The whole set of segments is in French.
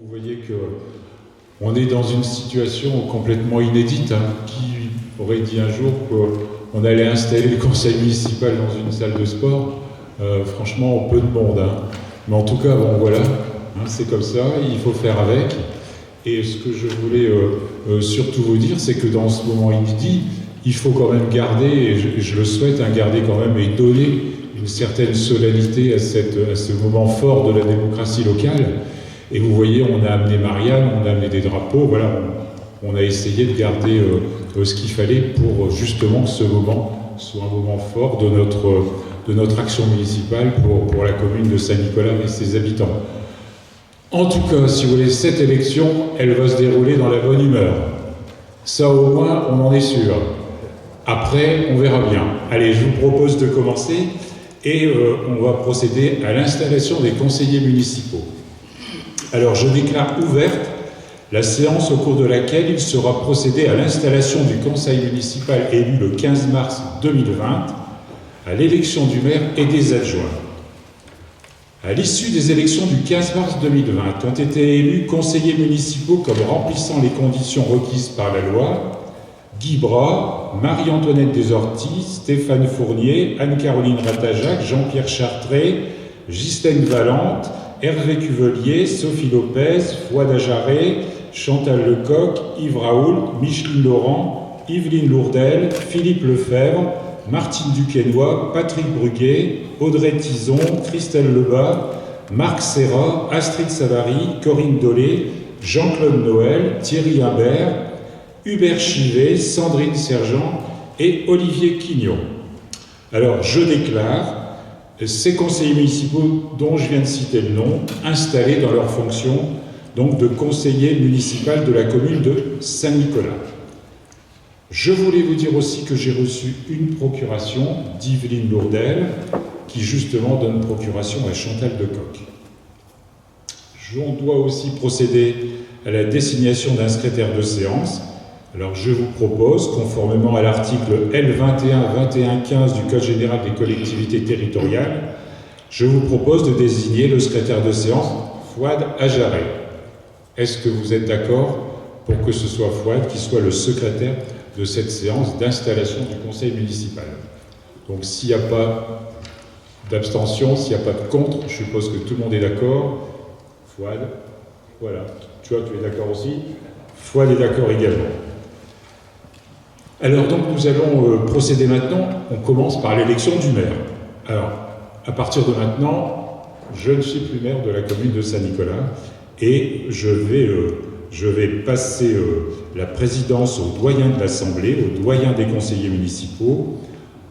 Vous voyez qu'on est dans une situation complètement inédite. Qui aurait dit un jour qu'on allait installer le conseil municipal dans une salle de sport? Franchement, peu de monde. Mais en tout cas, bon voilà, c'est comme ça, il faut faire avec. Et ce que je voulais surtout vous dire, c'est que dans ce moment inédit, il faut quand même garder, et je le souhaite, garder quand même et donner une certaine solennité à ce moment fort de la démocratie locale. Et vous voyez, on a amené Marianne, on a amené des drapeaux, voilà, on a essayé de garder ce qu'il fallait pour justement que ce moment soit un moment fort de notre action municipale pour la commune de Saint-Nicolas et ses habitants. En tout cas, si vous voulez, cette élection, elle va se dérouler dans la bonne humeur. Ça, au moins, on en est sûr. Après, on verra bien. Allez, je vous propose de commencer et on va procéder à l'installation des conseillers municipaux. Alors, je déclare ouverte la séance au cours de laquelle il sera procédé à l'installation du conseil municipal élu le 15 mars 2020, à l'élection du maire et des adjoints. À l'issue des élections du 15 mars 2020, ont été élus conseillers municipaux comme remplissant les conditions requises par la loi Guy Bras, Marie-Antoinette Desorties, Stéphane Fournier, Anne-Caroline Ratajac, Jean-Pierre Chartré, Ghislaine Valente, Hervé Cuvelier, Sophie Lopez, Fouad Ajaré, Chantal Lecoq, Yves Raoult, Micheline Laurent, Yveline Lourdel, Philippe Lefebvre, Martine Duquesnoy, Patrick Bruguet, Audrey Tison, Christelle Lebas, Marc Serra, Astrid Savary, Corinne Dolé, Jean-Claude Noël, Thierry Imbert, Hubert Chivet, Sandrine Sergent et Olivier Quignon. Alors, je déclare ces conseillers municipaux dont je viens de citer le nom, installés dans leur fonction donc de conseiller municipal de la commune de Saint-Nicolas. Je voulais vous dire aussi que j'ai reçu une procuration d'Yveline Lourdel, qui justement donne procuration à Chantal Lecoq. On doit aussi procéder à la désignation d'un secrétaire de séance. Alors je vous propose, conformément à l'article L21-21-15 du Code général des collectivités territoriales, je vous propose de désigner le secrétaire de séance Fouad Ajaré. Est-ce que vous êtes d'accord pour que ce soit Fouad qui soit le secrétaire de cette séance d'installation du conseil municipal? Donc s'il n'y a pas d'abstention, s'il n'y a pas de contre, je suppose que tout le monde est d'accord. Fouad, voilà. Tu vois, tu es d'accord aussi. Fouad est d'accord également. Alors donc nous allons procéder maintenant, on commence par l'élection du maire. Alors, à partir de maintenant, je ne suis plus maire de la commune de Saint-Nicolas et je vais passer la présidence au doyen de l'Assemblée, au doyen des conseillers municipaux,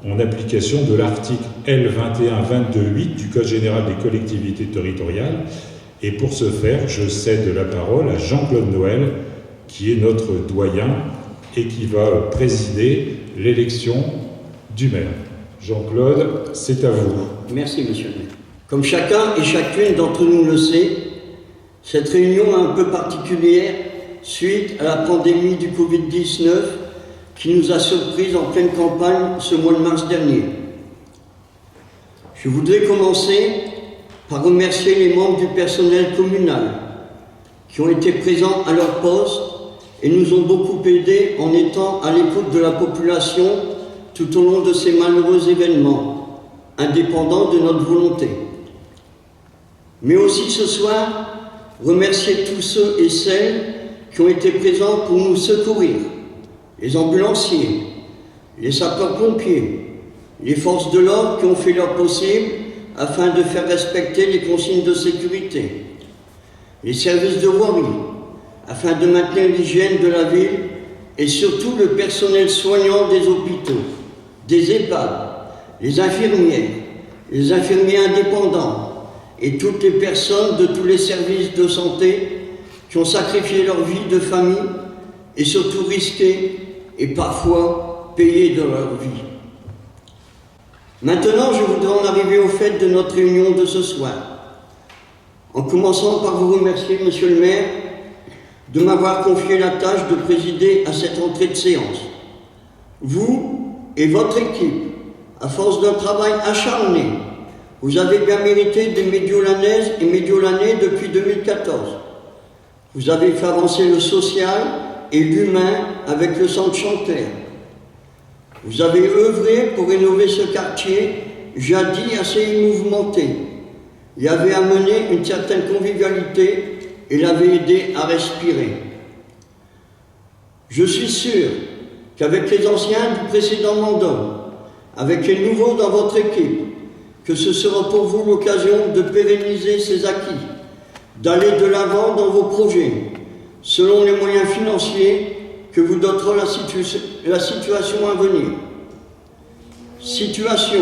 en application de l'article L21-22-8 du Code général des collectivités territoriales. Et pour ce faire, je cède la parole à Jean-Claude Noël, qui est notre doyen et qui va présider l'élection du maire. Jean-Claude, c'est à vous. Merci, monsieur le maire. Comme chacun et chacune d'entre nous le sait, cette réunion est un peu particulière suite à la pandémie du Covid-19 qui nous a surpris en pleine campagne ce mois de mars dernier. Je voudrais commencer par remercier les membres du personnel communal qui ont été présents à leur poste et nous ont beaucoup aidés en étant à l'écoute de la population tout au long de ces malheureux événements, indépendants de notre volonté. Mais aussi ce soir, remercier tous ceux et celles qui ont été présents pour nous secourir, les ambulanciers, les sapeurs-pompiers, les forces de l'ordre qui ont fait leur possible afin de faire respecter les consignes de sécurité, les services de voirie, afin de maintenir l'hygiène de la ville, et surtout le personnel soignant des hôpitaux, des EHPAD, les infirmiers indépendants, et toutes les personnes de tous les services de santé qui ont sacrifié leur vie de famille et surtout risqué et parfois payé de leur vie. Maintenant, je voudrais en arriver au fait de notre réunion de ce soir, en commençant par vous remercier, monsieur le maire, de m'avoir confié la tâche de présider à cette entrée de séance. Vous et votre équipe, à force d'un travail acharné, vous avez bien mérité des Médiolanaises et Médiolanais depuis 2014. Vous avez fait avancer le social et l'humain avec le centre Chanterre. Vous avez œuvré pour rénover ce quartier, jadis assez mouvementé. Il avait amené une certaine convivialité et l'avait aidé à respirer. Je suis sûr qu'avec les anciens du précédent mandat, avec les nouveaux dans votre équipe, que ce sera pour vous l'occasion de pérenniser ces acquis, d'aller de l'avant dans vos projets, selon les moyens financiers que vous dotera la situation à venir. Situation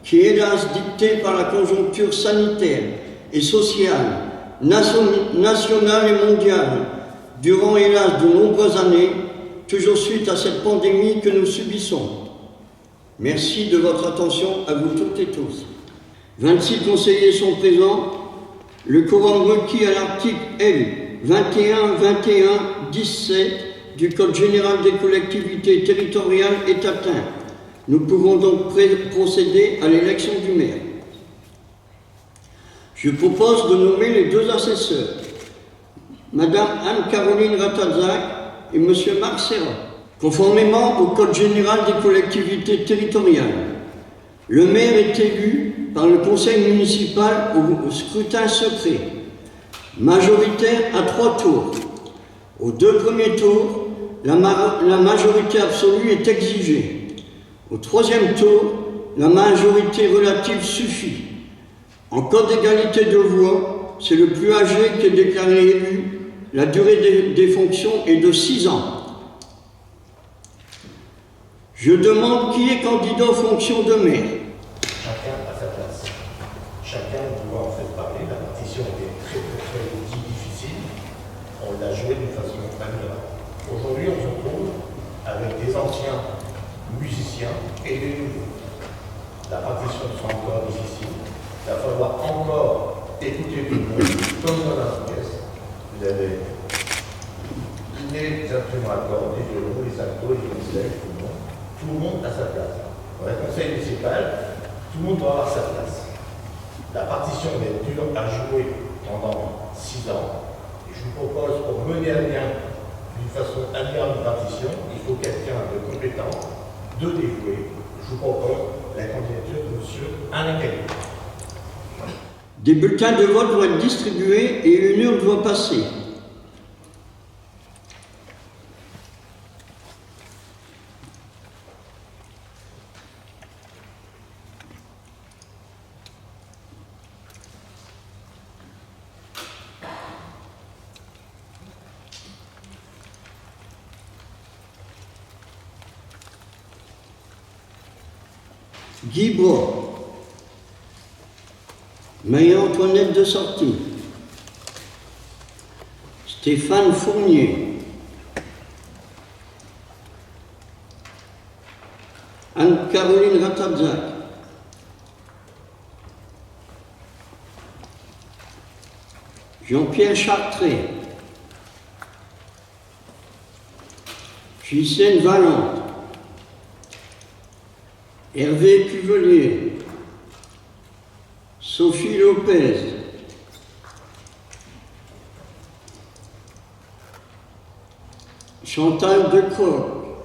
qui est hélas dictée par la conjoncture sanitaire et sociale, nationale et mondiale, durant hélas de nombreuses années, toujours suite à cette pandémie que nous subissons. Merci de votre attention à vous toutes et tous. 26 conseillers sont présents. Le quorum requis à l'article L. 21-21-17 du Code général des collectivités territoriales est atteint. Nous pouvons donc procéder à l'élection du maire. Je propose de nommer les deux assesseurs, Madame Anne-Caroline Ratazak et Monsieur Marc Serra. Conformément au Code général des collectivités territoriales, le maire est élu par le conseil municipal au scrutin secret, majoritaire à 3 tours. Aux 2 premiers tours, la majorité absolue est exigée. Au 3e tour, la majorité relative suffit. En cas d'égalité de voix, c'est le plus âgé qui est déclaré élu. La durée des fonctions est de 6 ans. Je demande qui est candidat aux fonctions de maire. Chacun à sa place. Chacun doit en fait parler. La partition était très difficile. On l'a jouée d'une façon admirable. Aujourd'hui, on se retrouve avec des anciens musiciens et des nouveaux. La partition sera encore difficile. Il va falloir encore écouter tout le monde, comme dans l'orchestre. Vous avez les instruments à cordes, les violons, les altos, les violoncelles, tout le monde à sa place. Dans le conseil municipal, tout le monde doit avoir sa place. La partition va être dure à jouer pendant 6 ans. Et je vous propose, pour mener à bien d'une façon admirable une partition, il faut quelqu'un de compétent, de dévoué. Je vous propose la candidature de M. Alain Callier. Des bulletins de vote doivent être distribués et une urne doit passer. Guy Bois, Marie-Antoinette de Sortie, Stéphane Fournier, Anne-Caroline Ratazak, Jean-Pierre Chartré, Gisèle Valente, Hervé Cuvelier, Sophie Lopez, Chantal Decroix,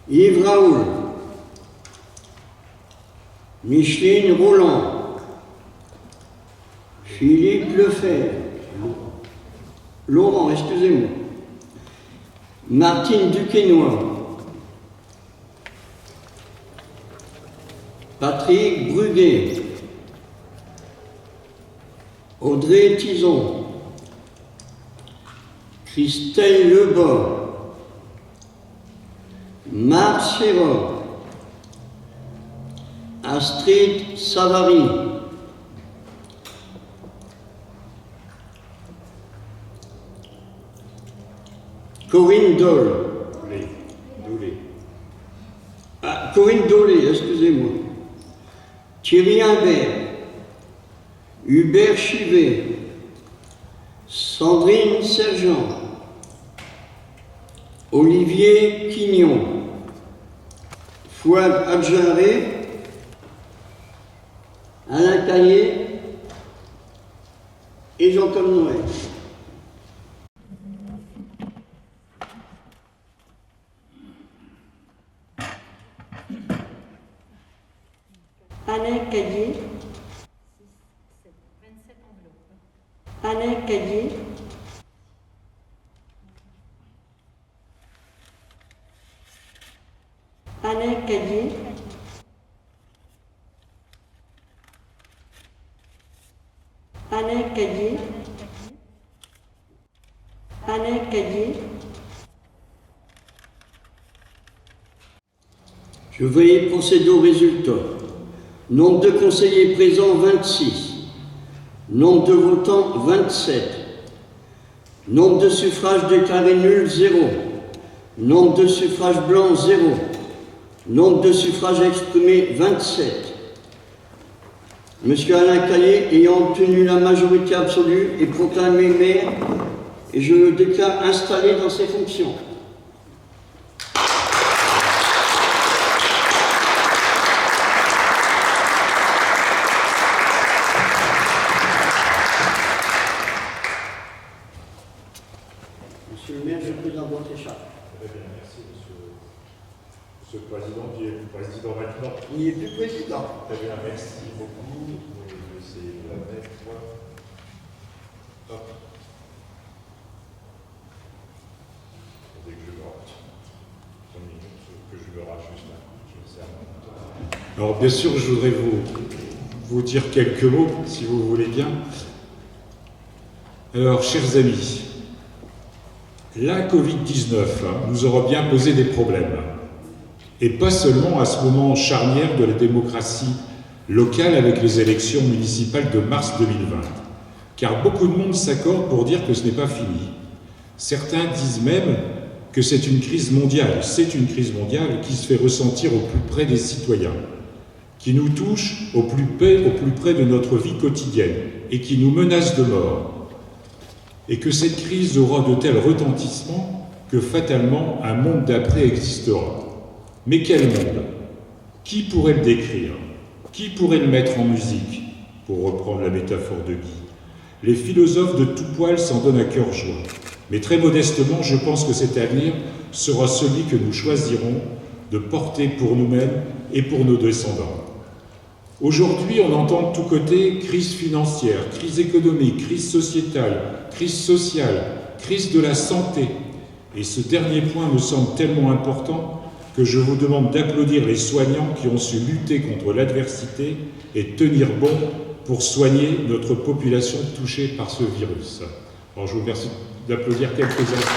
Yves Raoul, Micheline Roland, Philippe Lefebvre, Laurent, excusez-moi, Martine Duquesnoy, Patrick Bruguet, Audrey Tison, Christelle Lebas, Marc Serra, Astrid Savary, Corinne Dole. Corinne Dolé, excusez-moi. Thierry Imbert, Hubert Chivet, Sandrine Sergent, Olivier Quignon, Fouad Adjaré, Caillé et Jean-Claude Noël. Alain Caillé. Alain Caillé. Alain Caillé. Alain Caillé. Alain Caillé. Je vais procéder au résultat. Nombre de conseillers présents 26. Nombre de votants 27. Nombre de suffrages déclarés nuls 0. Nombre de suffrages blancs 0. Nombre de suffrages exprimés 27. Monsieur Alain Caillé ayant obtenu la majorité absolue est proclamé maire et je le déclare installé dans ses fonctions. Monsieur le maire, je présente votre écharpe. Très bien, merci, monsieur le Président, qui est président maintenant. Il n'est plus président. Très bien, merci beaucoup. Je vais essayer de la mettre. Hop. Dès que je me rate. 3 minutes, que je me rajuste là. Je le serre. Alors bien sûr, je voudrais vous dire quelques mots, si vous voulez bien. Alors, chers amis, la Covid-19 nous aura bien posé des problèmes. Et pas seulement à ce moment charnière de la démocratie locale avec les élections municipales de mars 2020. Car beaucoup de monde s'accorde pour dire que ce n'est pas fini. Certains disent même que c'est une crise mondiale. C'est une crise mondiale qui se fait ressentir au plus près des citoyens, qui nous touche au plus près de notre vie quotidienne et qui nous menace de mort. Et que cette crise aura de tels retentissements que fatalement un monde d'après existera. Mais quel monde? Qui pourrait le décrire? Qui pourrait le mettre en musique? Pour reprendre la métaphore de Guy. Les philosophes de tout poil s'en donnent à cœur joie. Mais très modestement, je pense que cet avenir sera celui que nous choisirons de porter pour nous-mêmes et pour nos descendants. Aujourd'hui, on entend de tous côtés crise financière, crise économique, crise sociétale, crise sociale, crise de la santé. Et ce dernier point me semble tellement important que je vous demande d'applaudir les soignants qui ont su lutter contre l'adversité et tenir bon pour soigner notre population touchée par ce virus. Alors je vous remercie d'applaudir quelques instants.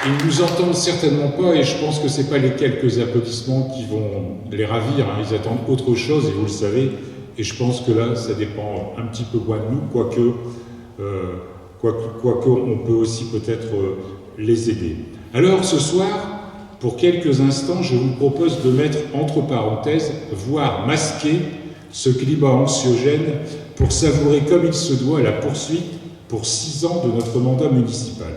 Ils ne nous entendent certainement pas et je pense que ce n'est pas les quelques applaudissements qui vont les ravir. Ils attendent autre chose et vous le savez. Et je pense que là, ça dépend un petit peu moins de nous, quoique on peut aussi peut-être les aider. Alors ce soir, pour quelques instants, je vous propose de mettre entre parenthèses, voire masquer, ce climat anxiogène pour savourer comme il se doit la poursuite pour 6 ans de notre mandat municipal.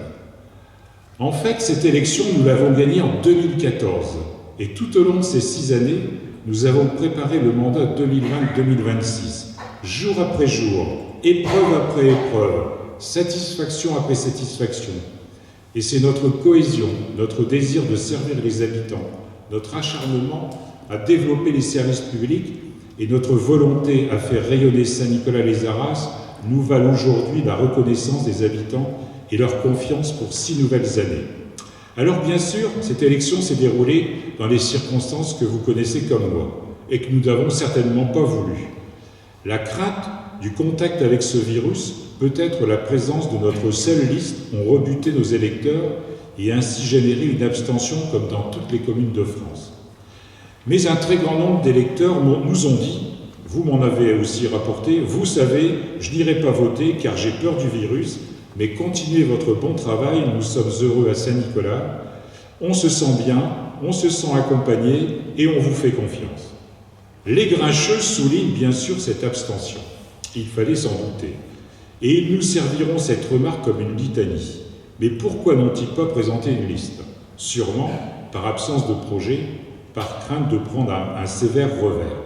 En fait, cette élection, nous l'avons gagnée en 2014. Et tout au long de ces 6 années, nous avons préparé le mandat 2020-2026. Jour après jour, épreuve après épreuve, satisfaction après satisfaction. Et c'est notre cohésion, notre désir de servir les habitants, notre acharnement à développer les services publics et notre volonté à faire rayonner Saint-Nicolas-les-Arras nous valent aujourd'hui la reconnaissance des habitants et leur confiance pour 6 nouvelles années. Alors bien sûr, cette élection s'est déroulée dans les circonstances que vous connaissez comme moi et que nous n'avons certainement pas voulu. La crainte du contact avec ce virus, peut-être la présence de notre seule liste, ont rebuté nos électeurs et ainsi généré une abstention comme dans toutes les communes de France. Mais un très grand nombre d'électeurs nous ont dit, vous m'en avez aussi rapporté, vous savez, je n'irai pas voter car j'ai peur du virus, mais continuez votre bon travail, nous sommes heureux à Saint-Nicolas, on se sent bien, on se sent accompagné et on vous fait confiance. Les grincheux soulignent bien sûr cette abstention. Il fallait s'en douter. Et ils nous serviront cette remarque comme une litanie. Mais pourquoi n'ont-ils pas présenté une liste? Sûrement par absence de projet par crainte de prendre un sévère revers.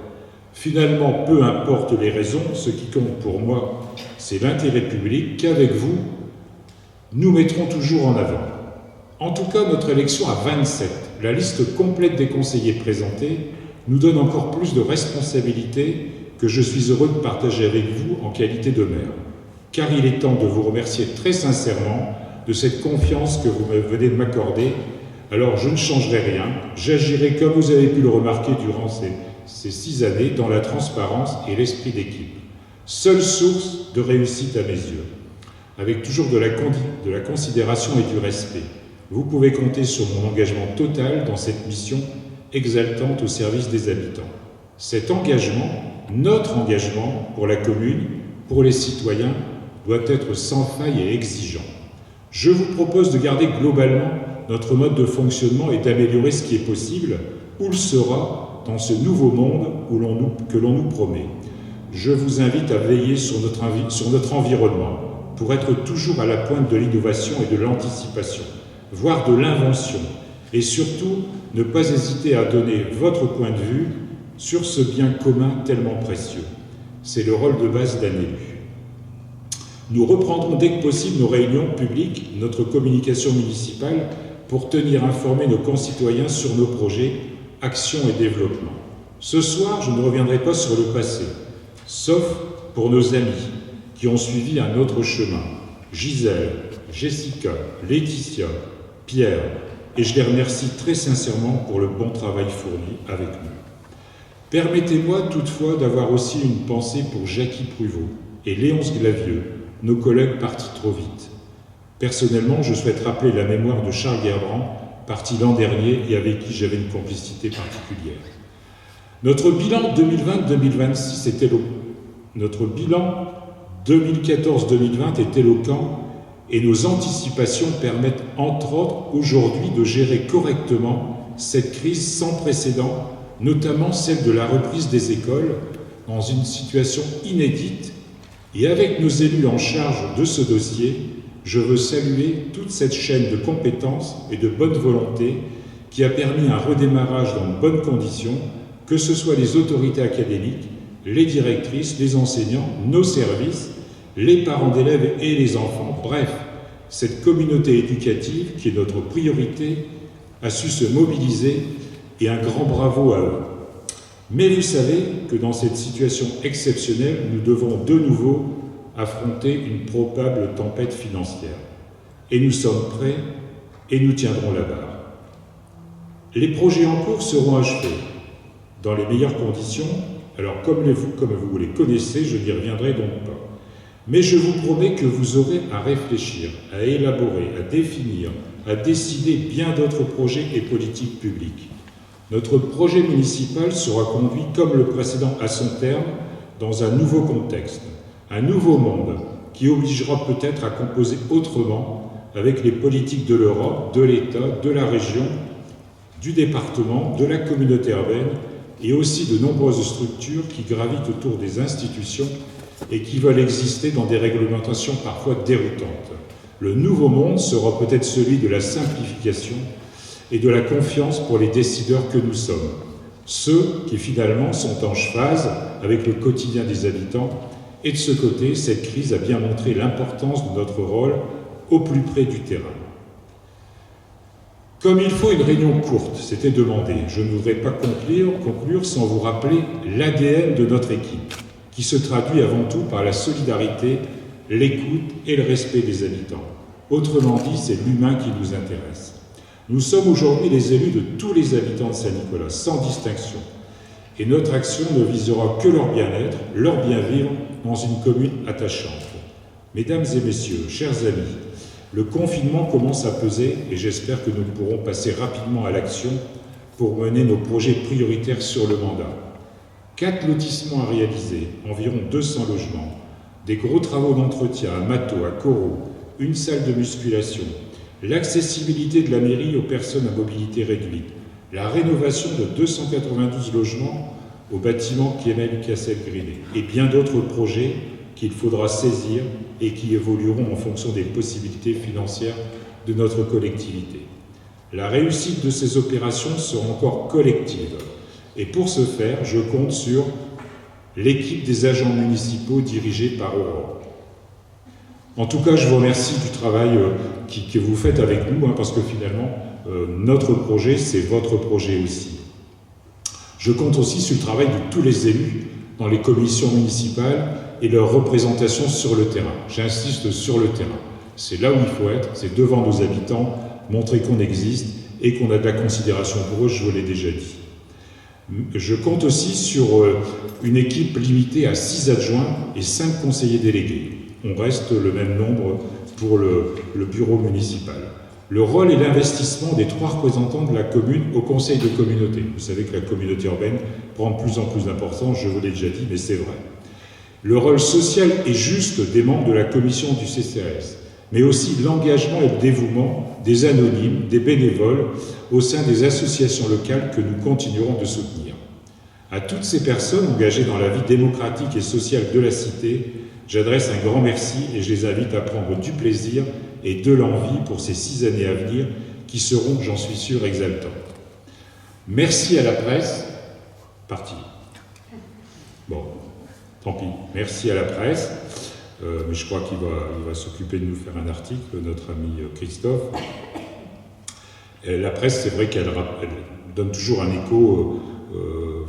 Finalement, peu importe les raisons, ce qui compte pour moi, c'est l'intérêt public qu'avec vous, nous mettrons toujours en avant. En tout cas, notre élection à 27, la liste complète des conseillers présentés, nous donne encore plus de responsabilités que je suis heureux de partager avec vous en qualité de maire. Car il est temps de vous remercier très sincèrement de cette confiance que vous venez de m'accorder. Alors je ne changerai rien, j'agirai comme vous avez pu le remarquer durant ces 6 années dans la transparence et l'esprit d'équipe. Seule source de réussite à mes yeux, avec toujours de la considération et du respect. Vous pouvez compter sur mon engagement total dans cette mission exaltante au service des habitants. Cet engagement, notre engagement pour la commune, pour les citoyens, doit être sans faille et exigeant. Je vous propose de garder globalement notre mode de fonctionnement et d'améliorer ce qui est possible, ou le sera, dans ce nouveau monde que l'on nous promet. Je vous invite à veiller sur notre environnement pour être toujours à la pointe de l'innovation et de l'anticipation, voire de l'invention, et surtout ne pas hésiter à donner votre point de vue sur ce bien commun tellement précieux. C'est le rôle de base d'un élu. Nous reprendrons dès que possible nos réunions publiques, notre communication municipale, pour tenir informés nos concitoyens sur nos projets, actions et développements. Ce soir, je ne reviendrai pas sur le passé, sauf pour nos amis qui ont suivi un autre chemin. Gisèle, Jessica, Laetitia, Pierre, et je les remercie très sincèrement pour le bon travail fourni avec nous. Permettez-moi toutefois d'avoir aussi une pensée pour Jackie Pruvot et Léonce Glavieux, nos collègues partis trop vite. Personnellement, je souhaite rappeler la mémoire de Charles Gerbrand, parti l'an dernier et avec qui j'avais une complicité particulière. Notre bilan 2020-2026 était notre bilan 2014-2020 est éloquent et nos anticipations permettent entre autres aujourd'hui de gérer correctement cette crise sans précédent, notamment celle de la reprise des écoles dans une situation inédite. Et avec nos élus en charge de ce dossier, je veux saluer toute cette chaîne de compétences et de bonne volonté qui a permis un redémarrage dans de bonnes conditions, que ce soit les autorités académiques, les directrices, les enseignants, nos services, les parents d'élèves et les enfants, bref, cette communauté éducative qui est notre priorité a su se mobiliser et un grand bravo à eux. Mais vous savez que dans cette situation exceptionnelle, nous devons de nouveau affronter une probable tempête financière. Et nous sommes prêts et nous tiendrons la barre. Les projets en cours seront achevés dans les meilleures conditions. Alors comme vous les connaissez, je n'y reviendrai donc pas. Mais je vous promets que vous aurez à réfléchir, à élaborer, à définir, à décider bien d'autres projets et politiques publiques. Notre projet municipal sera conduit comme le précédent à son terme dans un nouveau contexte, un nouveau monde qui obligera peut-être à composer autrement avec les politiques de l'Europe, de l'État, de la région, du département, de la communauté urbaine et aussi de nombreuses structures qui gravitent autour des institutions et qui veulent exister dans des réglementations parfois déroutantes. Le nouveau monde sera peut-être celui de la simplification et de la confiance pour les décideurs que nous sommes, ceux qui finalement sont en phase avec le quotidien des habitants. Et de ce côté, cette crise a bien montré l'importance de notre rôle au plus près du terrain. Comme il faut une réunion courte, c'était demandé, je ne voudrais pas conclure sans vous rappeler l'ADN de notre équipe, qui se traduit avant tout par la solidarité, l'écoute et le respect des habitants. Autrement dit, c'est l'humain qui nous intéresse. Nous sommes aujourd'hui les élus de tous les habitants de Saint-Nicolas, sans distinction. Et notre action ne visera que leur bien-être, leur bien-vivre dans une commune attachante. Mesdames et messieurs, chers amis, le confinement commence à peser et j'espère que nous pourrons passer rapidement à l'action pour mener nos projets prioritaires sur le mandat. 4 lotissements à réaliser, environ 200 logements, des gros travaux d'entretien à Mato, à Corot, une salle de musculation, l'accessibilité de la mairie aux personnes à mobilité réduite, la rénovation de 292 logements au bâtiment Kiemel Cassel-Grinet et bien d'autres projets qu'il faudra saisir et qui évolueront en fonction des possibilités financières de notre collectivité. La réussite de ces opérations sera encore collective. Et pour ce faire, je compte sur l'équipe des agents municipaux dirigée par Aurore. En tout cas, je vous remercie du travail que vous faites avec nous, parce que finalement, notre projet, c'est votre projet aussi. Je compte aussi sur le travail de tous les élus dans les commissions municipales et leur représentation sur le terrain. J'insiste sur le terrain. C'est là où il faut être, c'est devant nos habitants, montrer qu'on existe et qu'on a de la considération pour eux, je vous l'ai déjà dit. Je compte aussi sur une équipe limitée à 6 adjoints et 5 conseillers délégués. On reste le même nombre pour le bureau municipal. Le rôle et l'investissement des 3 représentants de la commune au conseil de communauté. Vous savez que la communauté urbaine prend de plus en plus d'importance, je vous l'ai déjà dit, mais c'est vrai. Le rôle social et juste des membres de la commission du CCAS, mais aussi l'engagement et le dévouement des anonymes, des bénévoles au sein des associations locales que nous continuerons de soutenir. À toutes ces personnes engagées dans la vie démocratique et sociale de la cité, j'adresse un grand merci et je les invite à prendre du plaisir et de l'envie pour ces 6 années à venir qui seront, j'en suis sûr, exaltantes. Merci à la presse. Parti. Bon, tant pis. Merci à la presse. Mais je crois qu'il va s'occuper de nous faire un article, notre ami Christophe. Et la presse, c'est vrai qu'elle donne toujours un écho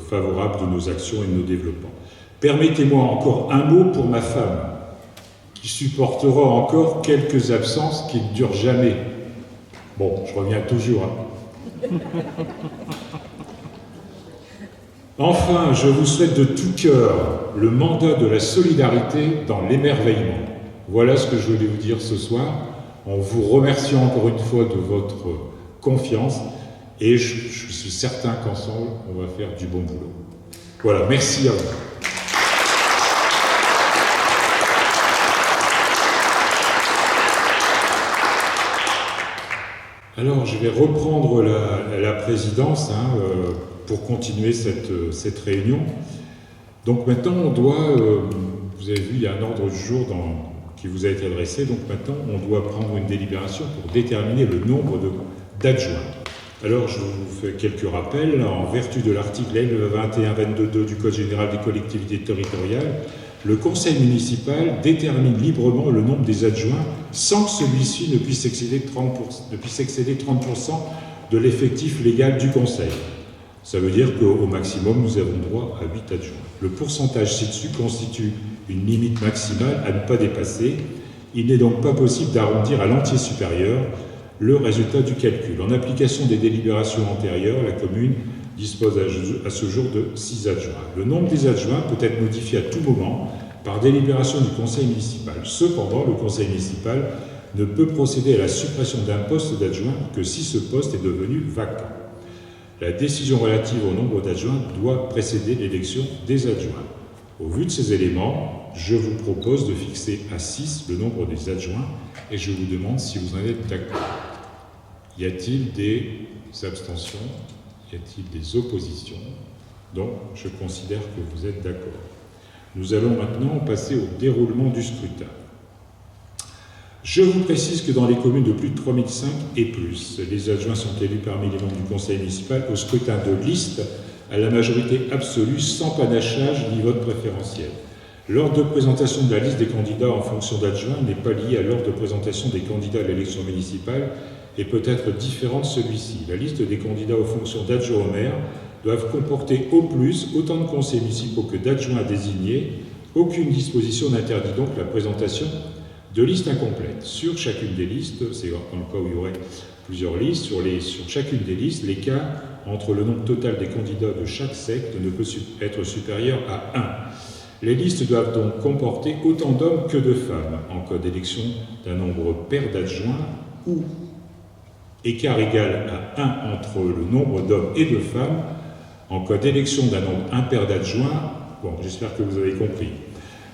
favorable de nos actions et de nos développements. Permettez-moi encore un mot pour ma femme, qui supportera encore quelques absences qui ne durent jamais. Bon, je reviens toujours. Enfin, je vous souhaite de tout cœur le mandat de la solidarité dans l'émerveillement. Voilà ce que je voulais vous dire ce soir, en vous remerciant encore une fois de votre confiance, et je suis certain qu'ensemble, on va faire du bon boulot. Voilà, merci à vous. Alors, je vais reprendre la présidence pour continuer cette réunion. Donc maintenant, on doit, vous avez vu, il y a un ordre du jour qui vous a été adressé, donc maintenant, on doit prendre une délibération pour déterminer le nombre d'adjoints. Alors, je vous fais quelques rappels. En vertu de l'article L2122.2 du Code général des collectivités territoriales, le conseil municipal détermine librement le nombre des adjoints sans que celui-ci ne puisse excéder 30% de l'effectif légal du conseil. Ça veut dire qu'au maximum, nous avons droit à 8 adjoints. Le pourcentage ci-dessus constitue une limite maximale à ne pas dépasser. Il n'est donc pas possible d'arrondir à l'entier supérieur le résultat du calcul. En application des délibérations antérieures, la commune dispose à ce jour de 6 adjoints. Le nombre des adjoints peut être modifié à tout moment par délibération du conseil municipal. Cependant, le conseil municipal ne peut procéder à la suppression d'un poste d'adjoint que si ce poste est devenu vacant. La décision relative au nombre d'adjoints doit précéder l'élection des adjoints. Au vu de ces éléments, je vous propose de fixer à 6 le nombre des adjoints et je vous demande si vous en êtes d'accord. Y a-t-il des abstentions? Y a-t-il des oppositions? Donc, je considère que vous êtes d'accord. Nous allons maintenant passer au déroulement du scrutin. Je vous précise que dans les communes de plus de 3005 et plus, les adjoints sont élus parmi les membres du conseil municipal au scrutin de liste à la majorité absolue, sans panachage ni vote préférentiel. L'ordre de présentation de la liste des candidats en fonction d'adjoints n'est pas lié à l'ordre de présentation des candidats à l'élection municipale et peut être différent de celui-ci. La liste des candidats aux fonctions d'adjoint au maire doivent comporter au plus autant de conseillers municipaux que d'adjoints à désigner. Aucune disposition n'interdit donc la présentation de listes incomplètes. Sur chacune des listes, c'est dans le cas où il y aurait plusieurs listes, sur chacune des listes, l'écart entre le nombre total des candidats de chaque secte ne peut être supérieur à 1. Les listes doivent donc comporter autant d'hommes que de femmes en cas d'élection d'un nombre pair d'adjoints ou écart égal à 1 entre le nombre d'hommes et de femmes en cas d'élection d'un nombre impair d'adjoints. Bon, j'espère que vous avez compris.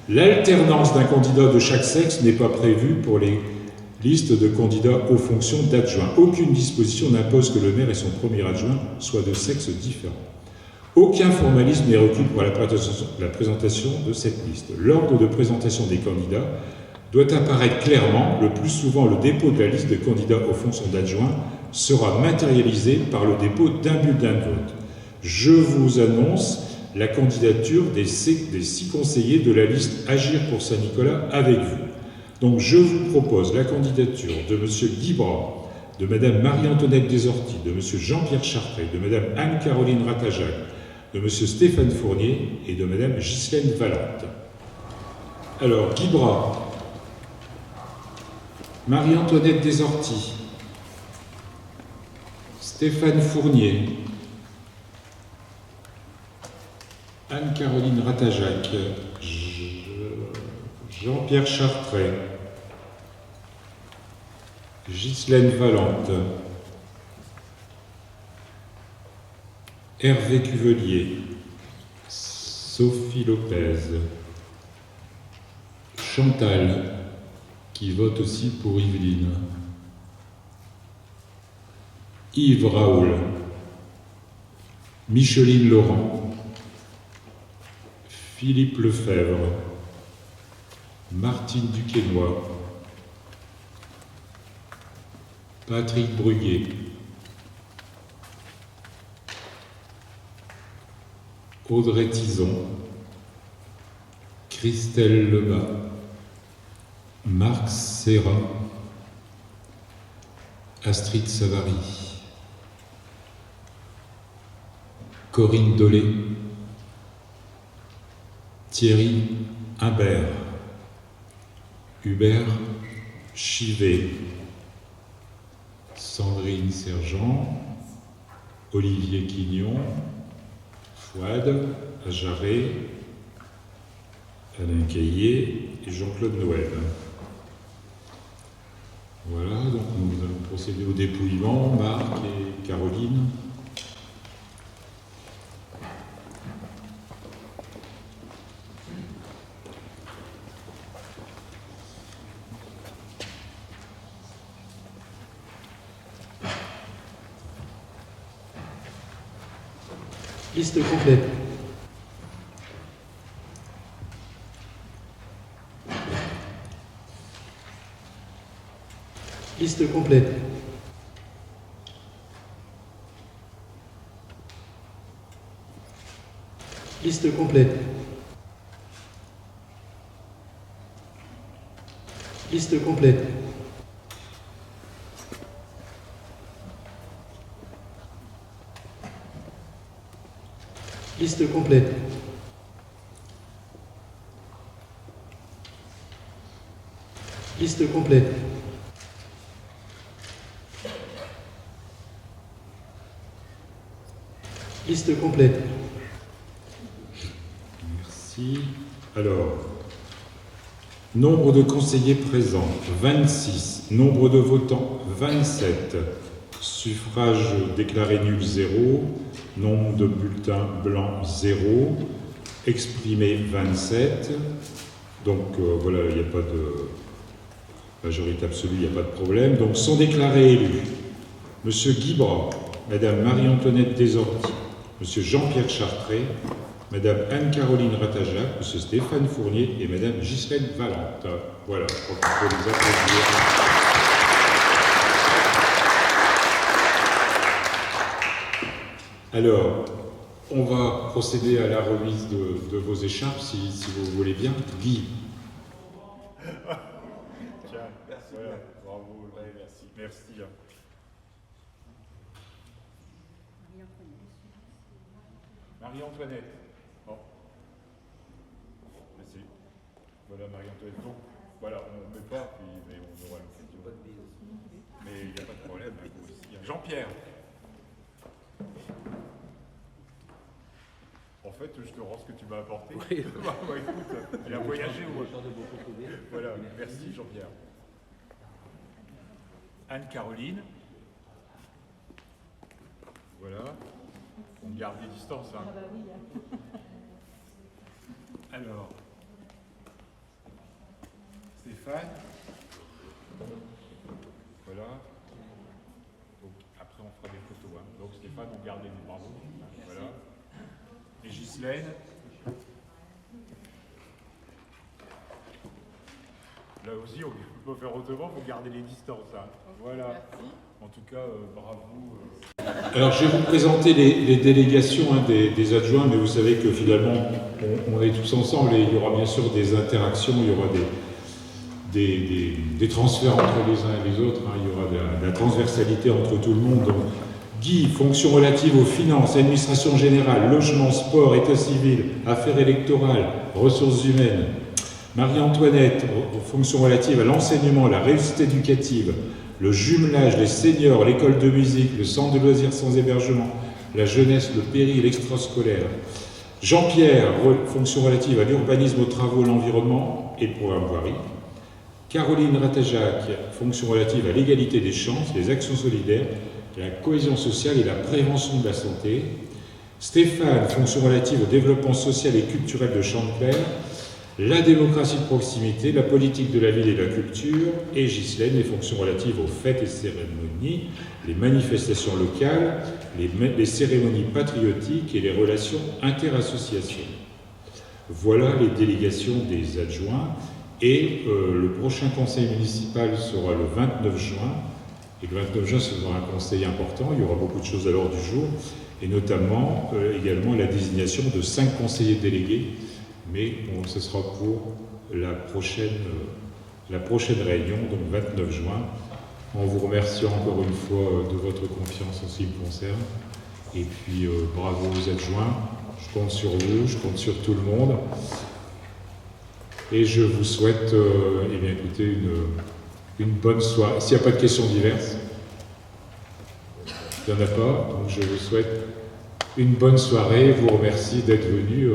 L'alternance d'un candidat de chaque sexe n'est pas prévue pour les listes de candidats aux fonctions d'adjoint. Aucune disposition n'impose que le maire et son premier adjoint soient de sexe différent. Aucun formalisme n'est requis pour la présentation de cette liste. L'ordre de présentation des candidats doit apparaître clairement, le plus souvent le dépôt de la liste de candidats aux fonctions d'adjoint sera matérialisée par le dépôt d'un bulletin de vote. Je vous annonce la candidature des 6 conseillers de la liste Agir pour Saint-Nicolas avec vous. Donc je vous propose la candidature de M. Guy Bras, de Mme Marie-Antoinette Desorties, de M. Jean-Pierre Chartré, de Mme Anne-Caroline Ratajac, de M. Stéphane Fournier et de Mme Ghislaine Valente. Alors, Guy Bras, Marie-Antoinette Desorties, Stéphane Fournier, Anne-Caroline Ratajac, Jean-Pierre Chartré, Ghislaine Valente, Hervé Cuvelier, Sophie Lopez, Chantal, qui vote aussi pour Yveline, Yves Raoul, Micheline Laurent, Philippe Lefebvre, Martine Duquesnoy, Patrick Bruguet, Audrey Tison, Christelle Lebas, Marc Serra, Astrid Savary, Corinne Dolé, Thierry Imbert, Hubert Chivet, Sandrine Sergent, Olivier Quignon, Fouad Ajaré, Alain Caillé et Jean-Claude Noël. Voilà, donc nous allons procéder au dépouillement, Marc et Caroline. Liste complète. Liste complète. Liste complète. Liste complète. Liste complète. Liste complète. Liste complète. Merci. Alors, nombre de conseillers présents, 26. Nombre de votants, 27. Suffrage déclaré nul, 0. Nombre de bulletins blancs, 0. Exprimé, 27. Donc voilà, il n'y a pas de majorité absolue, il n'y a pas de problème. Donc sont déclarés élus Monsieur Guy Bras, Madame Marie-Antoinette Desorties, Monsieur Jean-Pierre Chartré, Madame Anne-Caroline Ratajac, Monsieur Stéphane Fournier et Madame Ghislaine Valente. Voilà, je crois qu'on peut les applaudir. Alors, on va procéder à la remise de vos écharpes, si vous voulez bien. Guy. Tiens, voilà, bravo, merci. Merci. Marie-Antoinette. Bon. Merci. Voilà Marie-Antoinette. Donc, voilà, on ne met pas, mais on aura l'occasion. Mais il n'y a pas de problème, vous aussi. Jean-Pierre. En fait, je te rends ce que tu m'as apporté. Oui. Bah, écoute, il a voyagé. Voilà, merci Jean-Pierre. Anne-Caroline. Voilà. On garde les distances. Hein. Alors, Stéphane. Voilà. Donc, après, on fera des photos. Hein. Donc, Stéphane, on garde les bravo. Voilà. Et Ghislaine. Là aussi, on peux pas faire autrement, il faut garder les distances. Hein. Voilà. En tout cas, bravo. Alors, je vais vous présenter les délégations des adjoints, mais vous savez que finalement, on est tous ensemble et il y aura bien sûr des interactions, il y aura des transferts entre les uns et les autres, hein, il y aura de la transversalité entre tout le monde. Donc, Guy, fonctions relatives aux finances, administration générale, logement, sport, état civil, affaires électorales, ressources humaines. Marie-Antoinette, fonctions relatives à l'enseignement, la réussite éducative, le jumelage, les seniors, l'école de musique, le centre de loisirs sans hébergement, la jeunesse, le péri, l'extrascolaire. Jean-Pierre, fonctions relatives à l'urbanisme, aux travaux, l'environnement et le programme voirie. Caroline Ratajac, fonctions relatives à l'égalité des chances, les actions solidaires, la cohésion sociale et la prévention de la santé. Stéphane, fonctions relatives au développement social et culturel de Chantepleurs, la démocratie de proximité, la politique de la ville et la culture, et Ghislaine, les fonctions relatives aux fêtes et cérémonies, les manifestations locales, les cérémonies patriotiques et les relations interassociations. Voilà les délégations des adjoints, et le prochain conseil municipal sera le 29 juin, et le 29 juin sera un conseil important, il y aura beaucoup de choses à l'ordre du jour, et notamment également la désignation de 5 conseillers délégués. Mais bon, ce sera pour la prochaine réunion, donc 29 juin, en vous remerciant encore une fois de votre confiance en ce qui me concerne. Et puis bravo aux adjoints, je compte sur vous, je compte sur tout le monde. Et je vous souhaite, eh bien écoutez, une bonne soirée. S'il n'y a pas de questions diverses, il n'y en a pas, donc je vous souhaite une bonne soirée, je vous remercie d'être venus.